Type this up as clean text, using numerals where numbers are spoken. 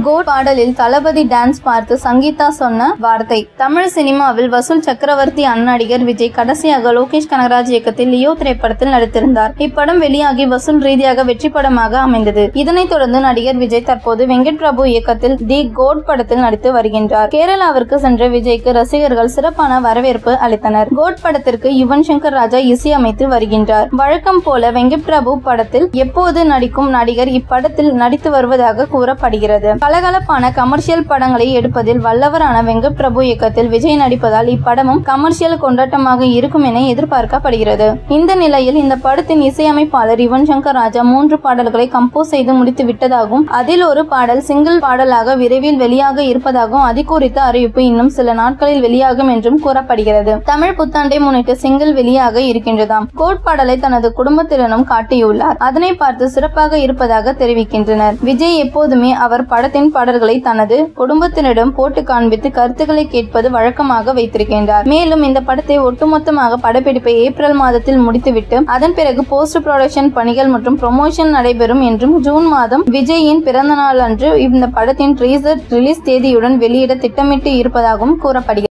Code பாடலில் தளபதி dance பார்த்து சங்கீதா சொன்ன வார்த்தை. தமிழ் சினிமாவில் வசூல் சக்கரவர்த்தி நடிகர் விஜய் கடைசியாக லோகேஷ் கனகராஜ் இயக்கத்தில் லியோ திரைப்படத்தில் நடித்திருந்தார். இப்படம் வெளியாகி வசூல் ரீதியாக வெற்றி படமாக அமைந்தது. இதனைத் தொடர்ந்து நடிகர் விஜய் தற்போது வெங்கட் பிரபு இயக்கத்தில் தி கோட் படத்தில் நடித்து வருகின்றார். கேரளாவிற்கு சென்ற விஜய்க்கு ரசிகர்கள் சிறப்பான வரவேற்பு அளித்தனர். கோட் படத்திற்கு யுவன் சங்கர் ராஜா இசையமைத்து வருகின்றார். வழக்கம் போல வெங்கட் பிரபு படத்தில் எப்போது நடிக்கும் நடிகர் இப்படத்தில் நடித்து வருவதாக கூறப்படுகிறது. கலகலப்பான கமர்ஷியல் படங்களை எடுப்பதில் வல்லவரான வெங்கட் பிரபு இயக்கத்தில் விஜய் நடிப்பதால் இப்படமும் கமர்ஷியல் கொண்டாட்டமாக இருக்கும் என எதிர்பார்க்கப்படுகிறது. இந்த நிலையில் இந்த படத்தின் இசையமைப்பாளர் யுவன் சங்கர் ராஜா 3 பாடல்களை கம்போஸ் செய்து முடித்து விட்டதாகவும் அதில் ஒரு பாடல் சிங்கிள் பாடலாக விரைவில் வெளியாக இருப்பதாகவும் அது குறித்த அறிவிப்பு இன்னும் சில நாட்களில் வெளியாகும் என்றும் கூறப்படுகிறது. தமிழ் புத்தாண்டை முன்னிட்டு சிங்கிள் வெளியாக இருக்கின்றதாம். கோட் பாடலை தனது குடும்பத்தினரும் காட்டியுள்ளார். அதனை பார்த்து சிறப்பாக இருப்பதாக தெரிவிக்கின்றனர். விஜய் எப்போதுமே அவர் படத்தின் பாடல்களை தனது குடும்பத்தினரிடம் போட்டு காண்பித்து கருத்துக்களை கேட்பது வழக்கமாக வைத்திருக்கின்றார். மேலும் இந்த படத்தை ஒட்டுமொத்தமாக படப்பிடிப்பை ஏப்ரல் மாதத்தில் முடித்துவிட்டு அதன் பிறகு போஸ்ட் ப்ரொடக்ஷன் பணிகள் மற்றும் ப்ரமோஷன் நடைபெறும் என்றும் ஜூன் மாதம் விஜயின் பிறந்த நாள் அன்று இந்த படத்தின் டீசர் ரிலீஸ் தேதியுடன் வெளியிட திட்டமிட்டு இருப்பதாகவும் கூறப்படுகிறது.